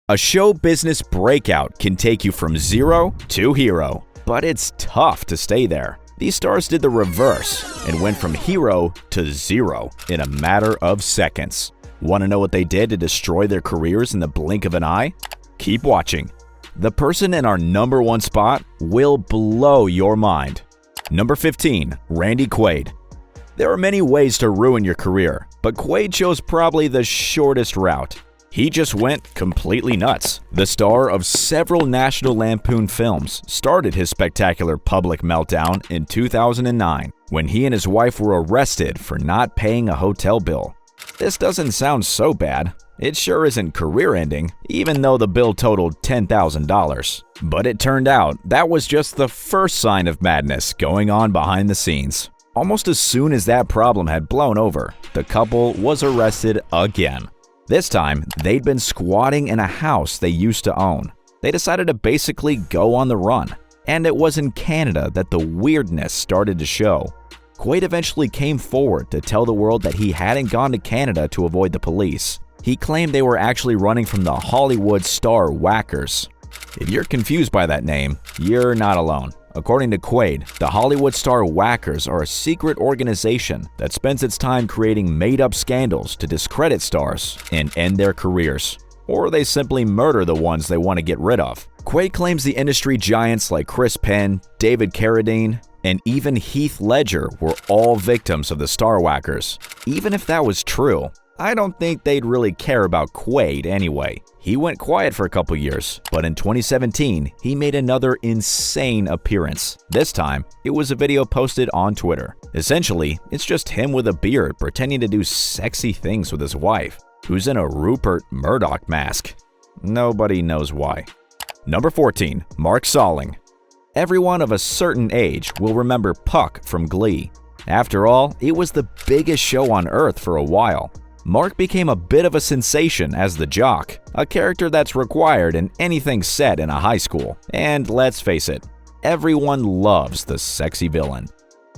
A show business breakout can take you from zero to hero, but it's tough to stay there. These stars did the reverse and went from hero to zero in a matter of seconds. Want to know what they did to destroy their careers in the blink of an eye? Keep watching. The person in our number one spot will blow your mind. Number 15, Randy Quaid. There are many ways to ruin your career, but Quaid chose probably the shortest route. He just went completely nuts. The star of several National Lampoon films started his spectacular public meltdown in 2009 when he and his wife were arrested for not paying a hotel bill. This doesn't sound so bad. It sure isn't career-ending, even though the bill totaled $10,000. But it turned out that was just the first sign of madness going on behind the scenes. Almost as soon as that problem had blown over, the couple was arrested again. This time, they'd been squatting in a house they used to own. They decided to basically go on the run. And it was in Canada that the weirdness started to show. Quaid eventually came forward to tell the world that he hadn't gone to Canada to avoid the police. He claimed they were actually running from the Hollywood star Whackers. If you're confused by that name, you're not alone. According to Quaid, the Hollywood star Whackers are a secret organization that spends its time creating made-up scandals to discredit stars and end their careers. Or they simply murder the ones they want to get rid of. Quaid claims the industry giants like Chris Penn, David Carradine, and even Heath Ledger were all victims of the star Whackers. Even if that was true, I don't think they'd really care about Quaid anyway. He went quiet for a couple years, but in 2017, he made another insane appearance. This time, it was a video posted on Twitter. Essentially, it's just him with a beard pretending to do sexy things with his wife, who's in a Rupert Murdoch mask. Nobody knows why. Number 14, Mark Salling. Everyone of a certain age will remember Puck from Glee. After all, it was the biggest show on Earth for a while. Mark became a bit of a sensation as the jock, a character that's required in anything set in a high school. And let's face it, everyone loves the sexy villain.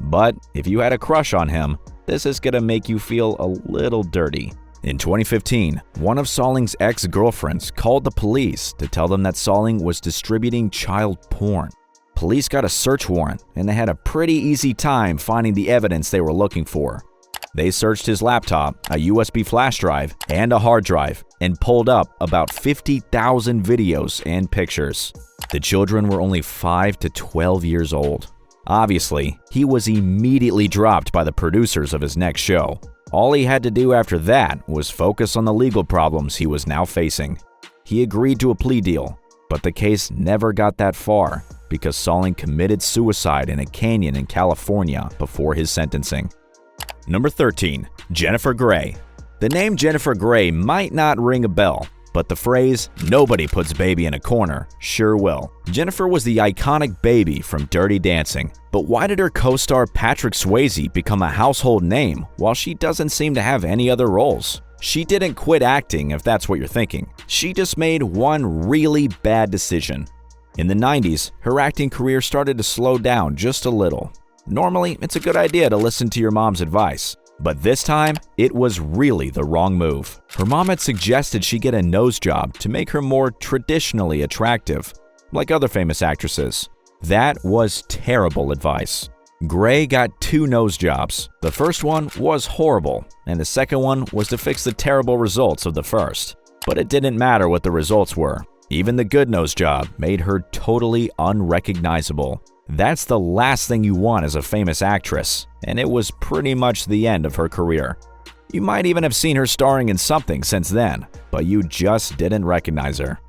But if you had a crush on him, this is gonna make you feel a little dirty. In 2015, one of Salling's ex-girlfriends called the police to tell them that Salling was distributing child porn. Police got a search warrant, and they had a pretty easy time finding the evidence they were looking for. They searched his laptop, a USB flash drive, and a hard drive, and pulled up about 50,000 videos and pictures. The children were only 5 to 12 years old. Obviously, he was immediately dropped by the producers of his next show. All he had to do after that was focus on the legal problems he was now facing. He agreed to a plea deal, but the case never got that far because Salling committed suicide in a canyon in California before his sentencing. Number 13, Jennifer Grey. The name Jennifer Grey might not ring a bell, but the phrase, "nobody puts baby in a corner," sure will. Jennifer was the iconic baby from Dirty Dancing, but why did her co-star Patrick Swayze become a household name while she doesn't seem to have any other roles? She didn't quit acting if that's what you're thinking. She just made one really bad decision. In the 90s, her acting career started to slow down just a little. Normally, it's a good idea to listen to your mom's advice, but this time, it was really the wrong move. Her mom had suggested she get a nose job to make her more traditionally attractive, like other famous actresses. That was terrible advice. Grey got 2 nose jobs. The first one was horrible, and the second one was to fix the terrible results of the first. But it didn't matter what the results were. Even the good nose job made her totally unrecognizable. That's the last thing you want as a famous actress, and it was pretty much the end of her career. You might even have seen her starring in something since then, but you just didn't recognize her.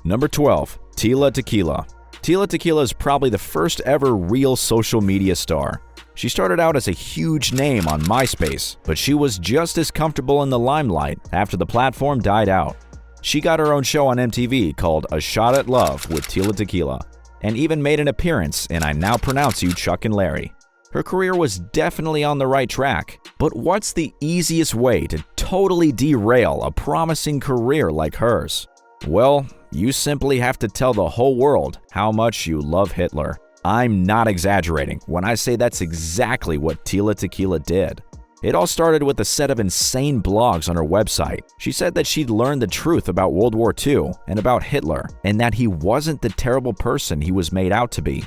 Number 12, Tila Tequila. Tila Tequila is probably the first ever real social media star. She started out as a huge name on MySpace, but she was just as comfortable in the limelight after the platform died out. She got her own show on MTV called A Shot at Love with Tila Tequila, and even made an appearance in I Now Pronounce You, Chuck and Larry. Her career was definitely on the right track, but what's the easiest way to totally derail a promising career like hers? Well, you simply have to tell the whole world how much you love Hitler. I'm not exaggerating when I say that's exactly what Tila Tequila did. It all started with a set of insane blogs on her website. She said that she'd learned the truth about World War II and about Hitler, and that he wasn't the terrible person he was made out to be.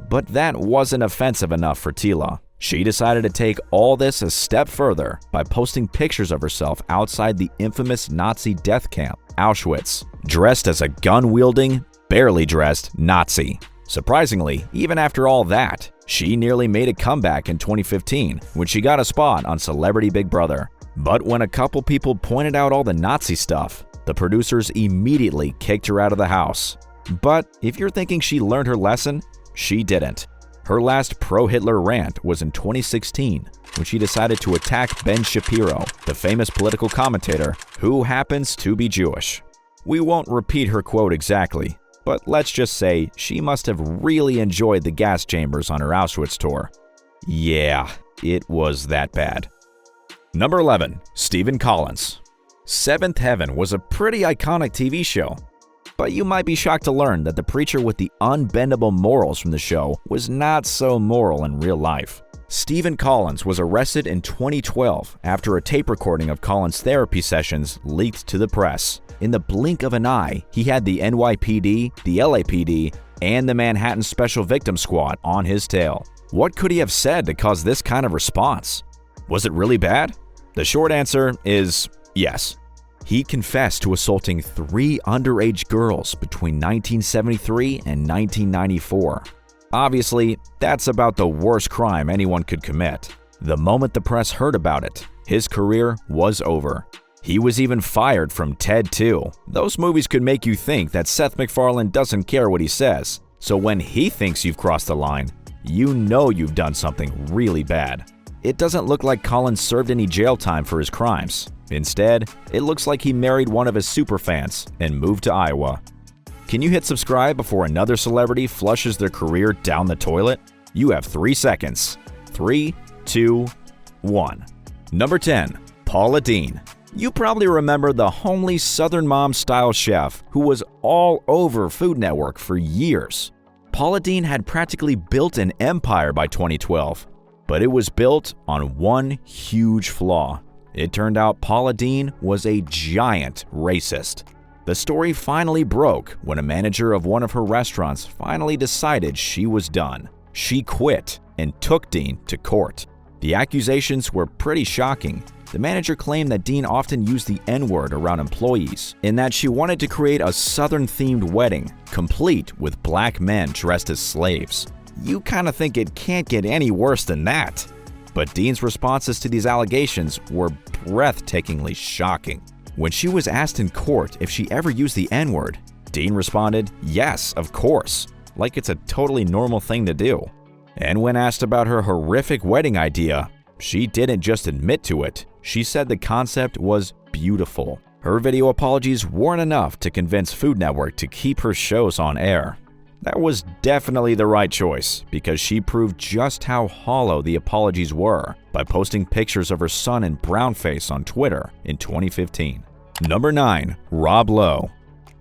But that wasn't offensive enough for Tila. She decided to take all this a step further by posting pictures of herself outside the infamous Nazi death camp, Auschwitz, dressed as a gun-wielding, barely dressed Nazi. Surprisingly, even after all that, she nearly made a comeback in 2015 when she got a spot on Celebrity Big Brother. But when a couple people pointed out all the Nazi stuff, the producers immediately kicked her out of the house. But if you're thinking she learned her lesson, she didn't. Her last pro-Hitler rant was in 2016 when she decided to attack Ben Shapiro, the famous political commentator who happens to be Jewish. We won't repeat her quote exactly, but let's just say she must have really enjoyed the gas chambers on her Auschwitz tour. Yeah, it was that bad. Number 11. Stephen Collins. Seventh Heaven was a pretty iconic TV show. But you might be shocked to learn that the preacher with the unbendable morals from the show was not so moral in real life. Stephen Collins was arrested in 2012 after a tape recording of Collins' therapy sessions leaked to the press. In the blink of an eye, he had the NYPD, the LAPD, and the Manhattan Special Victims Squad on his tail. What could he have said to cause this kind of response? Was it really bad? The short answer is yes. He confessed to assaulting 3 underage girls between 1973 and 1994. Obviously, that's about the worst crime anyone could commit. The moment the press heard about it, his career was over. He was even fired from Ted 2. Those movies could make you think that Seth MacFarlane doesn't care what he says. So when he thinks you've crossed the line, you know you've done something really bad. It doesn't look like Collins served any jail time for his crimes. Instead, it looks like he married one of his superfans and moved to Iowa. Can you hit subscribe before another celebrity flushes their career down the toilet? You have 3 seconds. 3, 2, 1. Number 10. Paula Deen. You probably remember the homely Southern mom-style chef who was all over Food Network for years. Paula Deen had practically built an empire by 2012, but it was built on one huge flaw. It turned out Paula Deen was a giant racist. The story finally broke when a manager of one of her restaurants finally decided she was done. She quit and took Deen to court. The accusations were pretty shocking. The manager claimed that Deen often used the N-word around employees and that she wanted to create a Southern-themed wedding, complete with black men dressed as slaves. You kind of think it can't get any worse than that. But Deen's responses to these allegations were breathtakingly shocking. When she was asked in court if she ever used the N-word, Deen responded, "Yes, of course," like it's a totally normal thing to do. And when asked about her horrific wedding idea, she didn't just admit to it, she said the concept was beautiful. Her video apologies weren't enough to convince Food Network to keep her shows on air. That was definitely the right choice because she proved just how hollow the apologies were by posting pictures of her son in brownface on Twitter in 2015. Number 9. Rob Lowe.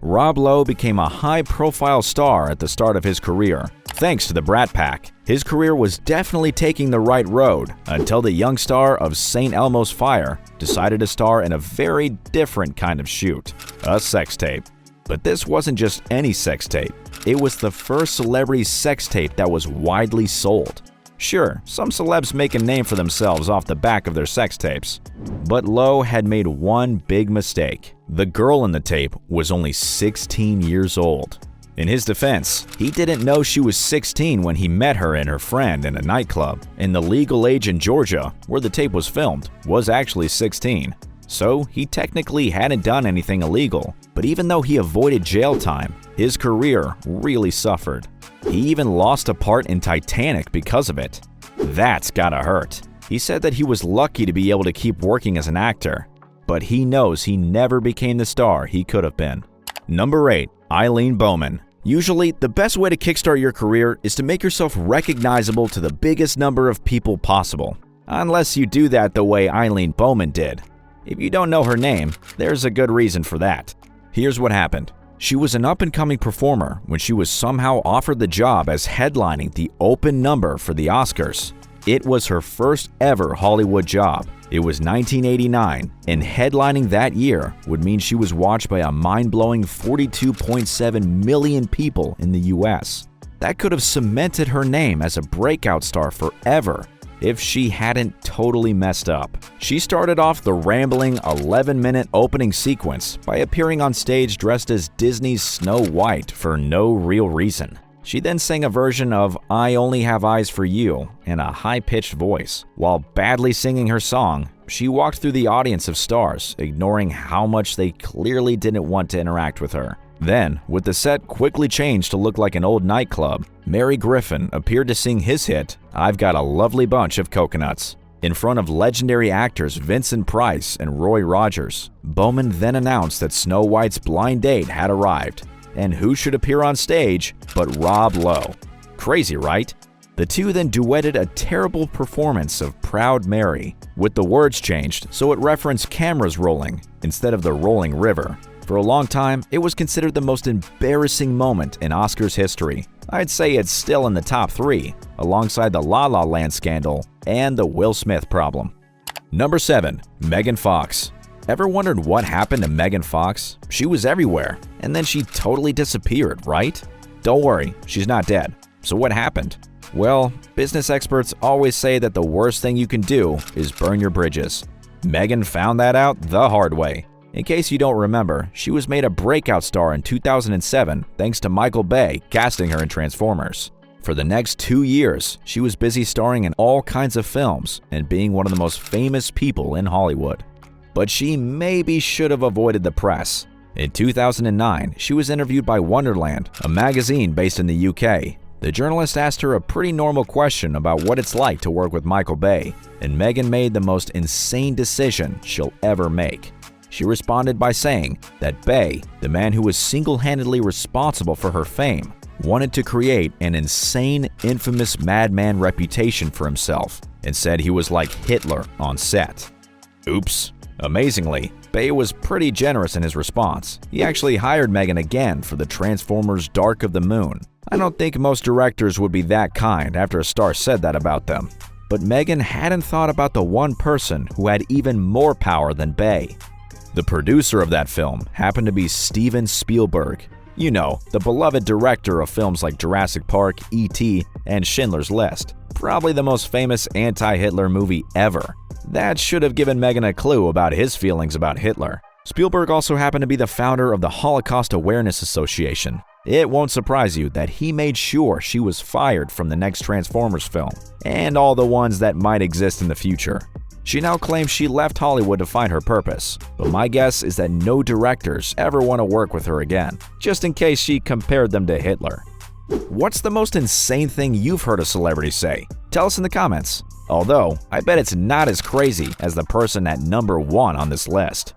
Rob Lowe became a high-profile star at the start of his career, thanks to the Brat Pack. His career was definitely taking the right road until the young star of St. Elmo's Fire decided to star in a very different kind of shoot, a sex tape. But this wasn't just any sex tape. It was the first celebrity sex tape that was widely sold. Sure, some celebs make a name for themselves off the back of their sex tapes. But Lowe had made one big mistake. The girl in the tape was only 16 years old. In his defense, he didn't know she was 16 when he met her and her friend in a nightclub, and the legal age in Georgia, where the tape was filmed, was actually 16. So he technically hadn't done anything illegal, but even though he avoided jail time, his career really suffered. He even lost a part in Titanic because of it. That's gotta hurt. He said that he was lucky to be able to keep working as an actor, but he knows he never became the star he could have been. Number 8. Eileen Bowman. Usually, the best way to kickstart your career is to make yourself recognizable to the biggest number of people possible. Unless you do that the way Eileen Bowman did. If you don't know her name, there's a good reason for that. Here's what happened. She was an up-and-coming performer when she was somehow offered the job as headlining the open number for the Oscars. It was her first ever Hollywood job. It was 1989, and headlining that year would mean she was watched by a mind-blowing 42.7 million people in the US. That could have cemented her name as a breakout star forever if she hadn't totally messed up. She started off the rambling 11-minute opening sequence by appearing on stage dressed as Disney's Snow White for no real reason. She then sang a version of I Only Have Eyes for You in a high-pitched voice. While badly singing her song, she walked through the audience of stars, ignoring how much they clearly didn't want to interact with her. Then, with the set quickly changed to look like an old nightclub, Mary Griffin appeared to sing his hit, I've Got a Lovely Bunch of Coconuts. In front of legendary actors Vincent Price and Roy Rogers, Bowman then announced that Snow White's blind date had arrived. And who should appear on stage but Rob Lowe? Crazy, right? The two then duetted a terrible performance of Proud Mary, with the words changed so it referenced cameras rolling instead of the rolling river. For a long time, it was considered the most embarrassing moment in Oscars history. I'd say it's still in the top 3, alongside the La La Land scandal and the Will Smith problem. Number 7. Megan Fox. Ever wondered what happened to Megan Fox? She was everywhere, and then she totally disappeared, right? Don't worry, she's not dead. So what happened? Well, business experts always say that the worst thing you can do is burn your bridges. Megan found that out the hard way. In case you don't remember, she was made a breakout star in 2007 thanks to Michael Bay casting her in Transformers. For the next 2 years, she was busy starring in all kinds of films and being one of the most famous people in Hollywood. But she maybe should have avoided the press. In 2009, she was interviewed by Wonderland, a magazine based in the UK. The journalist asked her a pretty normal question about what it's like to work with Michael Bay, and Megan made the most insane decision she'll ever make. She responded by saying that Bay, the man who was single-handedly responsible for her fame, wanted to create an insane, infamous madman reputation for himself and said he was like Hitler on set. Oops. Amazingly, Bay was pretty generous in his response. He actually hired Megan again for the Transformers Dark of the Moon. I don't think most directors would be that kind after a star said that about them. But Megan hadn't thought about the one person who had even more power than Bay. The producer of that film happened to be Steven Spielberg. You know, the beloved director of films like Jurassic Park, E.T., and Schindler's List. Probably the most famous anti-Hitler movie ever. That should have given Megan a clue about his feelings about Hitler. Spielberg also happened to be the founder of the Holocaust Awareness Association. It won't surprise you that he made sure she was fired from the next Transformers film, and all the ones that might exist in the future. She now claims she left Hollywood to find her purpose, but my guess is that no directors ever want to work with her again, just in case she compared them to Hitler. What's the most insane thing you've heard a celebrity say? Tell us in the comments. Although, I bet it's not as crazy as the person at number 1 on this list.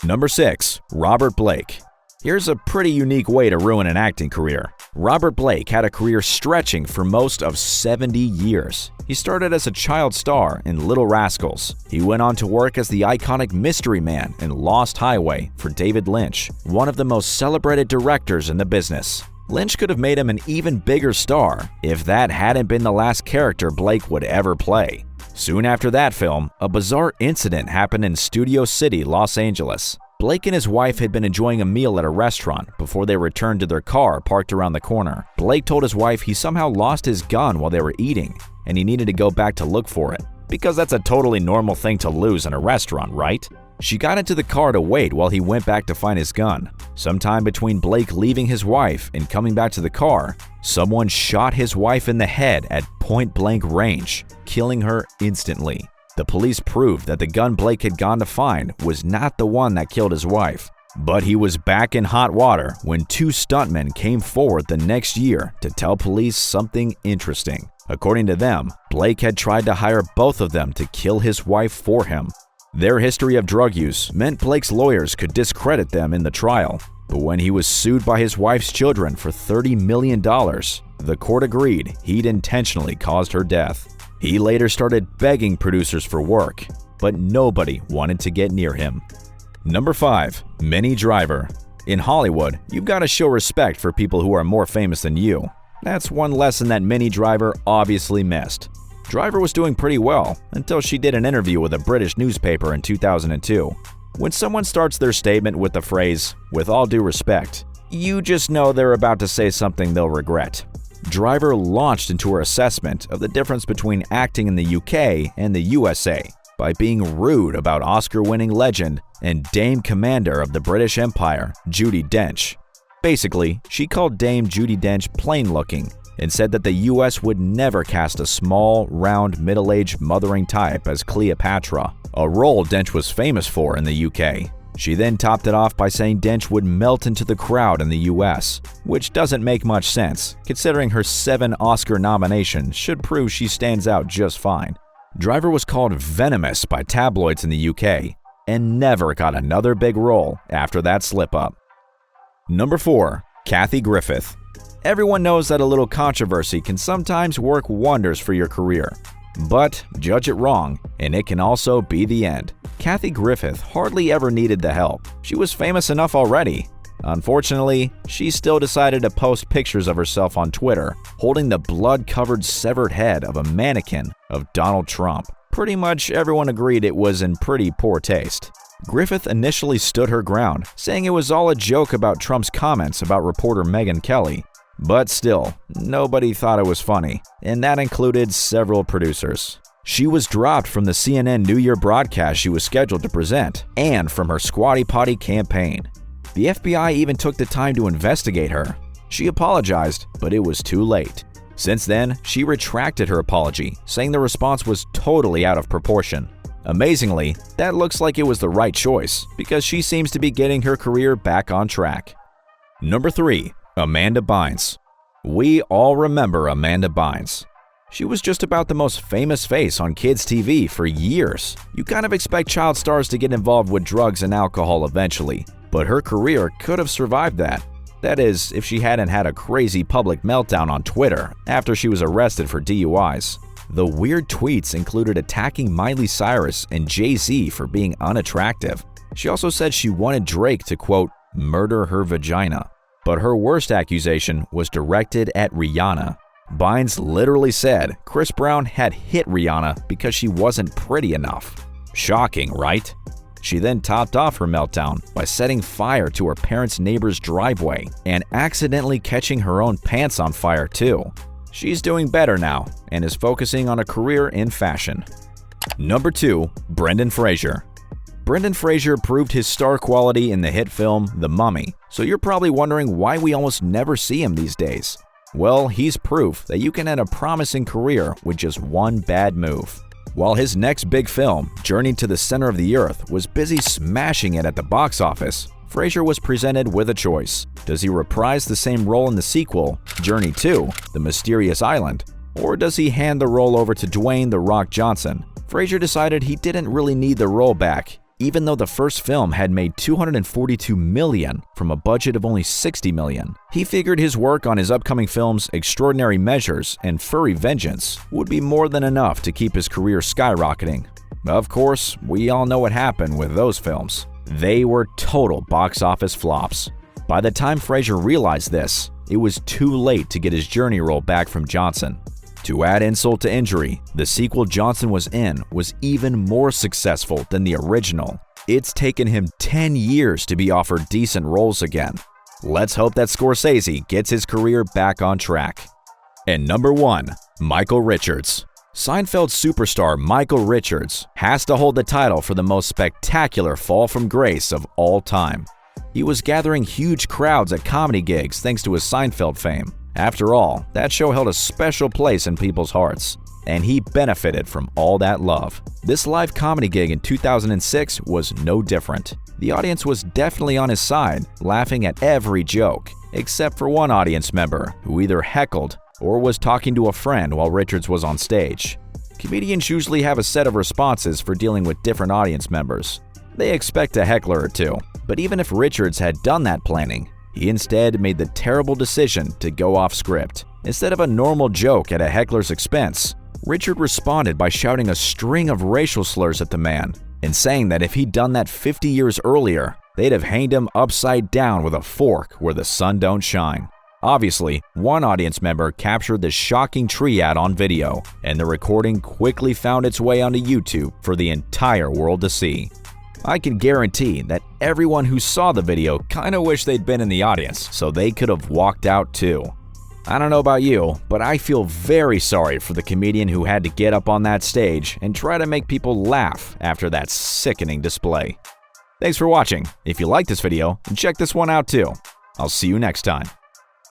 Number 6. Robert Blake. Here's a pretty unique way to ruin an acting career. Robert Blake had a career stretching for most of 70 years. He started as a child star in Little Rascals. He went on to work as the iconic mystery man in Lost Highway for David Lynch, one of the most celebrated directors in the business. Lynch could have made him an even bigger star if that hadn't been the last character Blake would ever play. Soon after that film, a bizarre incident happened in Studio City, Los Angeles. Blake and his wife had been enjoying a meal at a restaurant before they returned to their car parked around the corner. Blake told his wife he somehow lost his gun while they were eating, and he needed to go back to look for it. Because that's a totally normal thing to lose in a restaurant, right? She got into the car to wait while he went back to find his gun. Sometime between Blake leaving his wife and coming back to the car, someone shot his wife in the head at point-blank range, killing her instantly. The police proved that the gun Blake had gone to find was not the one that killed his wife. But he was back in hot water when 2 stuntmen came forward the next year to tell police something interesting. According to them, Blake had tried to hire both of them to kill his wife for him. Their history of drug use meant Blake's lawyers could discredit them in the trial. But when he was sued by his wife's children for $30 million, the court agreed he'd intentionally caused her death. He later started begging producers for work, but nobody wanted to get near him. Number 5. Minnie Driver. In Hollywood, you've got to show respect for people who are more famous than you. That's one lesson that Minnie Driver obviously missed. Driver was doing pretty well until she did an interview with a British newspaper in 2002. When someone starts their statement with the phrase, "with all due respect," you just know they're about to say something they'll regret. Driver launched into her assessment of the difference between acting in the UK and the USA by being rude about Oscar-winning legend and Dame Commander of the British Empire, Judi Dench. Basically, she called Dame Judi Dench plain-looking and said that the US would never cast a small, round, middle-aged mothering type as Cleopatra, a role Dench was famous for in the UK. She then topped it off by saying Dench would melt into the crowd in the US, which doesn't make much sense, considering her 7 Oscar nominations should prove she stands out just fine. Driver was called venomous by tabloids in the UK and never got another big role after that slip-up. Number 4. Kathy Griffith. Everyone knows that a little controversy can sometimes work wonders for your career. But judge it wrong, and it can also be the end. Kathy Griffith hardly ever needed the help. She was famous enough already. Unfortunately, she still decided to post pictures of herself on Twitter, holding the blood-covered severed head of a mannequin of Donald Trump. Pretty much everyone agreed it was in pretty poor taste. Griffith initially stood her ground, saying it was all a joke about Trump's comments about reporter Megyn Kelly. But still, nobody thought it was funny, and that included several producers. She was dropped from the CNN New Year broadcast she was scheduled to present, and from her Squatty Potty campaign. The FBI even took the time to investigate her. She apologized, but it was too late. Since then, she retracted her apology, saying the response was totally out of proportion. Amazingly, that looks like it was the right choice, because she seems to be getting her career back on track. Number 3. Amanda Bynes. We all remember Amanda Bynes. She was just about the most famous face on kids' TV for years. You kind of expect child stars to get involved with drugs and alcohol eventually, but her career could have survived that. That is, if she hadn't had a crazy public meltdown on Twitter after she was arrested for DUIs. The weird tweets included attacking Miley Cyrus and Jay-Z for being unattractive. She also said she wanted Drake to, quote, murder her vagina. But her worst accusation was directed at Rihanna. Bynes literally said Chris Brown had hit Rihanna because she wasn't pretty enough. Shocking, right? She then topped off her meltdown by setting fire to her parents' neighbor's driveway and accidentally catching her own pants on fire too. She's doing better now and is focusing on a career in fashion. Number 2. Brendan Fraser. Brendan Fraser proved his star quality in the hit film The Mummy, so you're probably wondering why we almost never see him these days. Well, he's proof that you can end a promising career with just one bad move. While his next big film, Journey to the Center of the Earth, was busy smashing it at the box office, Fraser was presented with a choice. Does he reprise the same role in the sequel, Journey 2, The Mysterious Island, or does he hand the role over to Dwayne "The Rock" Johnson? Fraser decided he didn't really need the role back, even though the first film had made $242 million from a budget of only $60 million. He figured his work on his upcoming films Extraordinary Measures and Furry Vengeance would be more than enough to keep his career skyrocketing. Of course, we all know what happened with those films. They were total box office flops. By the time Fraser realized this, it was too late to get his Journey role back from Johnson. To add insult to injury, the sequel Johnson was in was even more successful than the original. It's taken him 10 years to be offered decent roles again. Let's hope that Scorsese gets his career back on track. And number 1, Michael Richards. Seinfeld superstar Michael Richards has to hold the title for the most spectacular fall from grace of all time. He was gathering huge crowds at comedy gigs thanks to his Seinfeld fame. After all, that show held a special place in people's hearts, and he benefited from all that love. This live comedy gig in 2006 was no different. The audience was definitely on his side, laughing at every joke, except for one audience member who either heckled or was talking to a friend while Richards was on stage. Comedians usually have a set of responses for dealing with different audience members. They expect a heckler or two, but even if Richards had done that planning, he instead made the terrible decision to go off script. Instead of a normal joke at a heckler's expense, Richard responded by shouting a string of racial slurs at the man and saying that if he'd done that 50 years earlier, they'd have hanged him upside down with a fork where the sun don't shine. Obviously, one audience member captured the shocking tree ad on video, and the recording quickly found its way onto YouTube for the entire world to see. I can guarantee that everyone who saw the video kinda wished they'd been in the audience so they could have walked out too. I don't know about you, but I feel very sorry for the comedian who had to get up on that stage and try to make people laugh after that sickening display. Thanks for watching. If you liked this video, check this one out too. I'll see you next time.